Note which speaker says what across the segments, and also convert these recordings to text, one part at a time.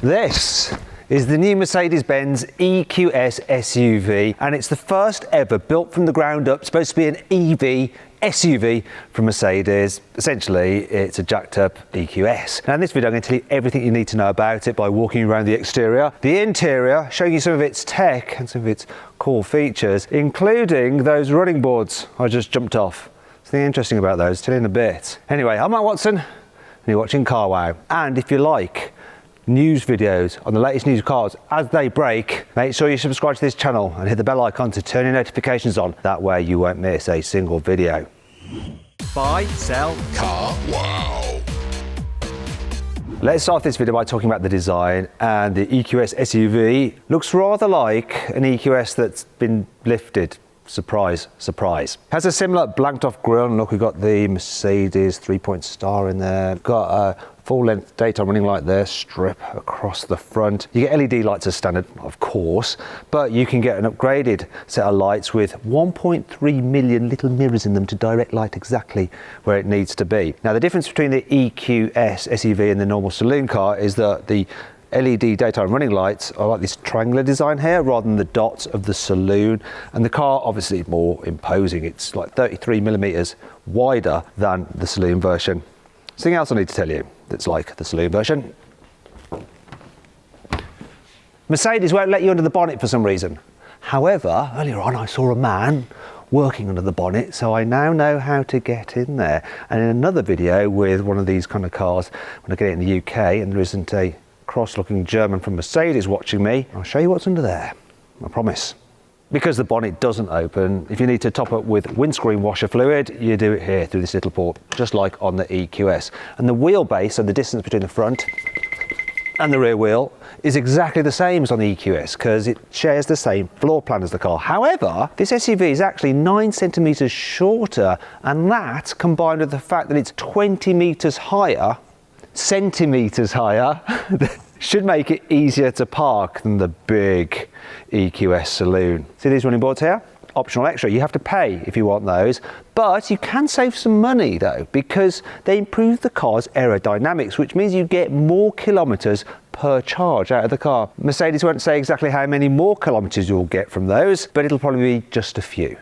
Speaker 1: This is the new Mercedes-Benz EQS SUV, and it's the first ever built from the ground up, supposed to be an EV SUV from Mercedes. Essentially, it's a jacked up EQS. Now in this video, I'm going to tell you everything you need to know about it by walking around the exterior, the interior, showing you some of its tech and some of its core features, including those running boards I just jumped off. Something interesting about those, tell you in a bit. Anyway, I'm Matt Watson, and you're watching Car Wow. And if you like news videos on the latest news cars as they break, make sure you subscribe to this channel and hit the bell icon to turn your notifications on. That way you won't miss a single video. Buy, sell, Car Wow. Let's start this video by talking about the design, and the EQS SUV looks rather like an EQS that's been lifted. Surprise, surprise. Has a similar blanked off grille, and look, we've got the Mercedes 3-point star in there. Got a full length daytime running light there, strip across the front. You get LED lights as standard, of course, but you can get an upgraded set of lights with 1.3 million little mirrors in them to direct light exactly where it needs to be. Now the difference between the EQS SUV and the normal saloon car is that the LED daytime running lights are like this triangular design here rather than the dots of the saloon, and the car obviously is more imposing. It's like 33mm wider than the saloon version. Something else I need to tell you that's like the saloon version. Mercedes won't let you under the bonnet for some reason. However, earlier on I saw a man working under the bonnet, so I now know how to get in there. And in another video with one of these kind of cars, when I get it in the UK and there isn't a cross-looking German from Mercedes watching me, I'll show you what's under there, I promise. Because the bonnet doesn't open, if you need to top up with windscreen washer fluid, you do it here through this little port, just like on the EQS. And the wheelbase, so the distance between the front and the rear wheel, is exactly the same as on the EQS because it shares the same floor plan as the car. However, this SUV is actually 9 centimetres shorter, and that, combined with the fact that it's 20 metres higher, centimetres higher, should make it easier to park than the big EQS saloon. See these running boards here? Optional extra, you have to pay if you want those, but you can save some money though, because they improve the car's aerodynamics, which means you get more kilometres per charge out of the car. Mercedes won't say exactly how many more kilometres you'll get from those, but it'll probably be just a few.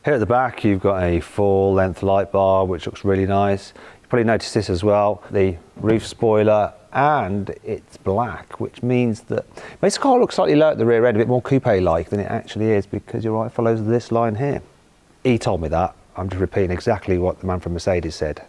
Speaker 1: Here at the back, you've got a full length light bar, which looks really nice. Probably noticed this as well, the roof spoiler, and it's black, which means that it makes the car look slightly low at the rear end, a bit more coupe-like than it actually is, because your eye follows this line here. He told me that. I'm just repeating exactly what the man from Mercedes said.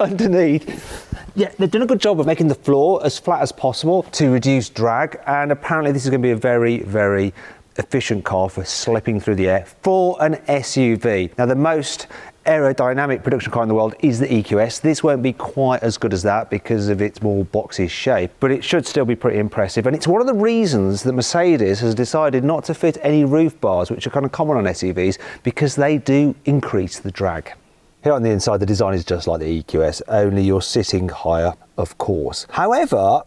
Speaker 1: Underneath, yeah, they've done a good job of making the floor as flat as possible to reduce drag, and apparently this is going to be a very, very efficient car for slipping through the air for an SUV. Now the most aerodynamic production car in the world is the EQS. This won't be quite as good as that because of its more boxy shape, but it should still be pretty impressive. And it's one of the reasons that Mercedes has decided not to fit any roof bars, which are kind of common on SUVs, because they do increase the drag. Here on the inside, the design is just like the EQS, only you're sitting higher, of course. However,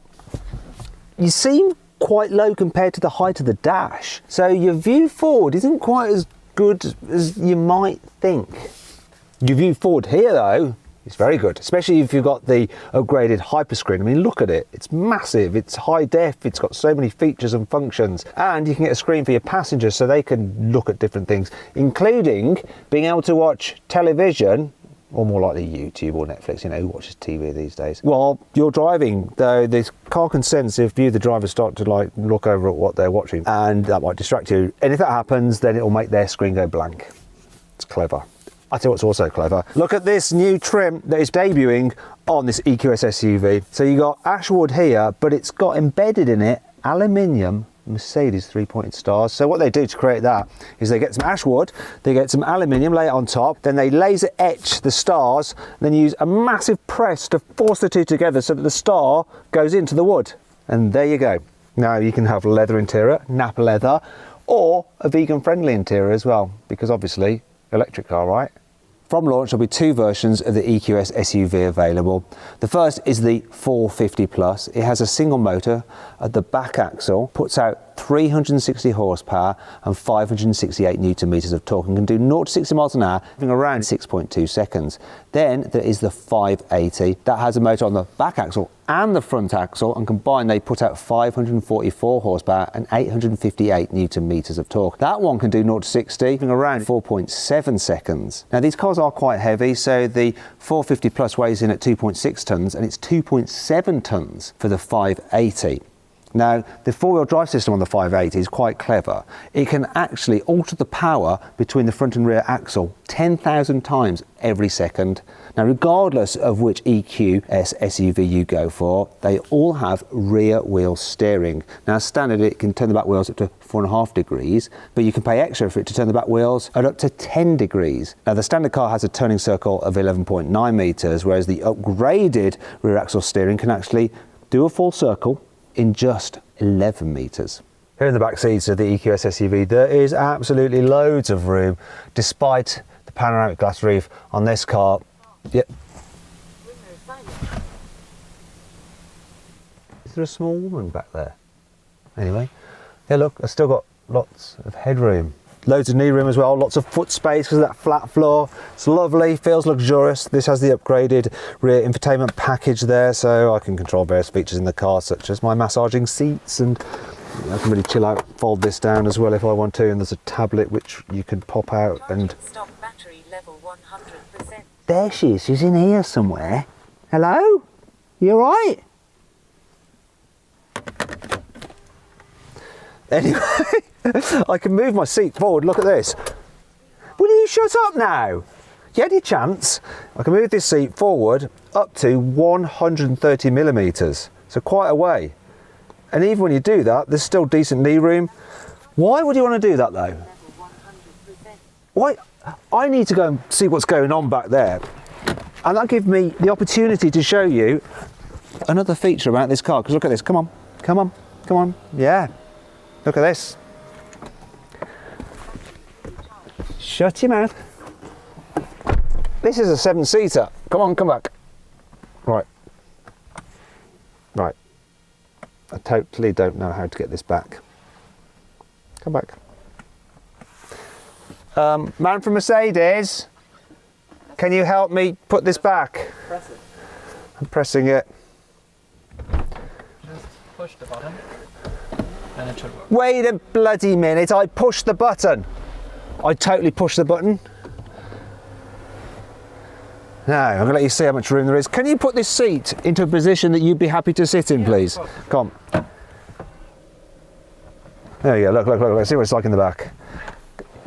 Speaker 1: you seem quite low compared to the height of the dash, so your view forward isn't quite as good as you might think. Your view forward here though is very good, especially if you've got the upgraded hyperscreen. I mean, look at it, it's massive, it's high def, it's got so many features and functions, and you can get a screen for your passengers so they can look at different things, including being able to watch television, or more likely YouTube or Netflix, you know, who watches TV these days, while you're driving. Though this car can sense if you, the driver, start to like look over at what they're watching, and that might distract you, and if that happens, then it'll make their screen go blank. It's clever. I tell you what's also clever. Look at this new trim that is debuting on this EQS SUV. So you got ash wood here, but it's got embedded in it aluminium Mercedes 3-pointed stars. So what they do to create that is they get some ash wood, they get some aluminium, lay it on top, then they laser etch the stars, then use a massive press to force the two together so that the star goes into the wood. And there you go. Now you can have leather interior, nap leather, or a vegan friendly interior as well, because obviously electric car, right? From launch, there'll be 2 versions of the EQS SUV available. The first is the 450 Plus. It has a single motor at the back axle, puts out 360 horsepower and 568 newton meters of torque and can do 0 to 60 miles an hour in around 6.2 seconds. Then there is the 580 that has a motor on the back axle and the front axle, and combined they put out 544 horsepower and 858 newton meters of torque. That one can do 0 to 60 in around 4.7 seconds. Now these cars are quite heavy, so the 450 Plus weighs in at 2.6 tons and it's 2.7 tons for the 580. Now, the four-wheel drive system on the 580 is quite clever. It can actually alter the power between the front and rear axle 10,000 times every second. Now, regardless of which EQS SUV you go for, they all have rear wheel steering. Now, standard, it can turn the back wheels up to 4.5 degrees, but you can pay extra for it to turn the back wheels at up to 10 degrees. Now, the standard car has a turning circle of 11.9 meters, whereas the upgraded rear axle steering can actually do a full circle in just 11 meters. Here in the back seats of the EQS SUV, there is absolutely loads of room, despite the panoramic glass roof on this car. Yep. Is there a small woman back there? Anyway, yeah, look, I've still got lots of headroom. Loads of knee room as well, lots of foot space because of that flat floor. It's lovely, feels luxurious. This has the upgraded rear infotainment package there, so I can control various features in the car, such as my massaging seats, and I can really chill out, fold this down as well if I want to, and there's a tablet which you can pop out and...
Speaker 2: Stop battery level 100%.
Speaker 1: There she is, she's in here somewhere. Hello? You all right? Anyway, I can move my seat forward, look at this. Will you shut up now? You had your chance. I can move this seat forward up to 130 millimeters, so quite a way. And even when you do that, there's still decent knee room. Why would you want to do that though? Why? I need to go and see what's going on back there. And that gives me the opportunity to show you another feature about this car, because look at this, come on, come on, come on, yeah. Look at this. Shut your mouth. This is a 7-seater. Come on, come back. Right. Right. I totally don't know how to get this back. Come back. Man from Mercedes, can you help me put this back?
Speaker 3: Press it.
Speaker 1: I'm pressing it.
Speaker 3: Just push the button. And it should work.
Speaker 1: Wait a bloody minute, I pushed the button. I totally pushed the button. Now, I'm going to let you see how much room there is. Can you put this seat into a position that you'd be happy to sit in, please? Come on. There you go, look, look, look, let's see what it's like in the back.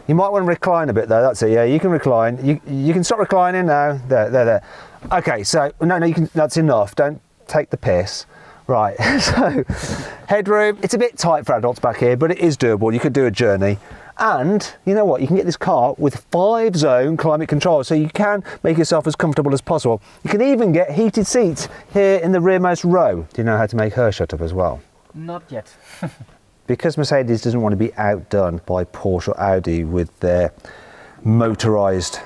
Speaker 1: You might want to recline a bit though, that's it, yeah, you can recline. You can stop reclining now. There. Okay, so, no, that's enough, don't take the piss. Right, so headroom, it's a bit tight for adults back here, but it is doable. You could do a journey. And you know what, you can get this car with 5-zone climate control, so you can make yourself as comfortable as possible. You can even get heated seats here in the rearmost row. Do you know how to make her shut up as well?
Speaker 3: Not yet.
Speaker 1: Because Mercedes doesn't want to be outdone by Porsche or Audi with their motorised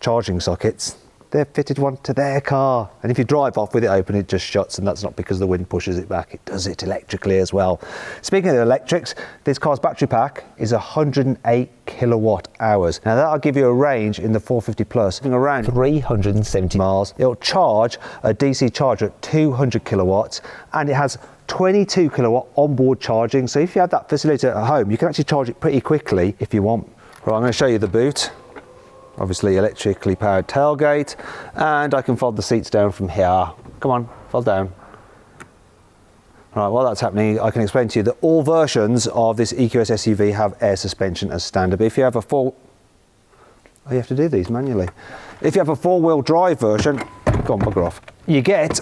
Speaker 1: charging sockets, they've fitted one to their car, and if you drive off with it open, it just shuts, and that's not because the wind pushes it back, it does it electrically as well. Speaking of the electrics, this car's battery pack is 108 kilowatt hours. Now that'll give you a range in the 450 Plus of around 370 miles. It'll charge a DC charger at 200 kilowatts, and it has 22 kilowatt onboard charging, so if you have that facility at home, you can actually charge it pretty quickly if you want. Right, I'm going to show you the boot. Obviously electrically powered tailgate, and I can fold the seats down from here. Come on, fold down. Right, while that's happening, I can explain to you that all versions of this EQS SUV have air suspension as standard, but if you have a you have to do these manually. If you have a 4-wheel drive version, go on, bugger off, you get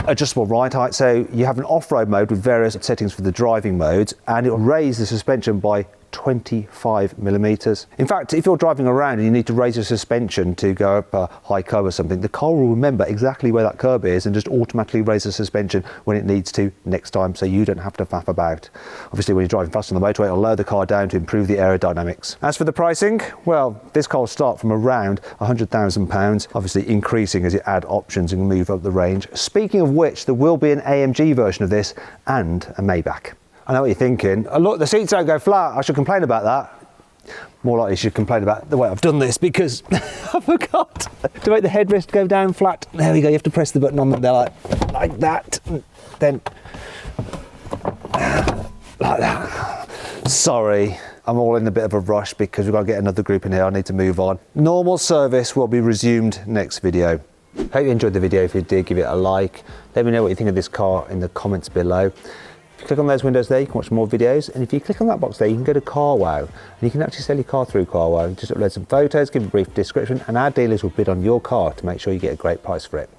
Speaker 1: adjustable ride height, so you have an off-road mode with various settings for the driving modes, and it will raise the suspension by 25 millimeters. In fact, if you're driving around and you need to raise your suspension to go up a high curb or something, the car will remember exactly where that curb is and just automatically raise the suspension when it needs to next time, so you don't have to faff about. Obviously, when you're driving fast on the motorway, it'll lower the car down to improve the aerodynamics. As for the pricing, well, this car will start from around £100,000, obviously increasing as you add options and move up the range. Speaking of which, there will be an AMG version of this and a Maybach. I know what you're thinking. Oh, look, the seats don't go flat. I should complain about that. More likely you should complain about the way I've done this because I forgot to make the headrest go down flat. There we go, you have to press the button on them there like that. Then like that. Sorry, I'm all in a bit of a rush because we've got to get another group in here. I need to move on. Normal service will be resumed next video. Hope you enjoyed the video. If you did, give it a like. Let me know what you think of this car in the comments below. If you click on those windows there, you can watch more videos. And if you click on that box there, you can go to CarWow. And you can actually sell your car through CarWow. Just upload some photos, give a brief description, and our dealers will bid on your car to make sure you get a great price for it.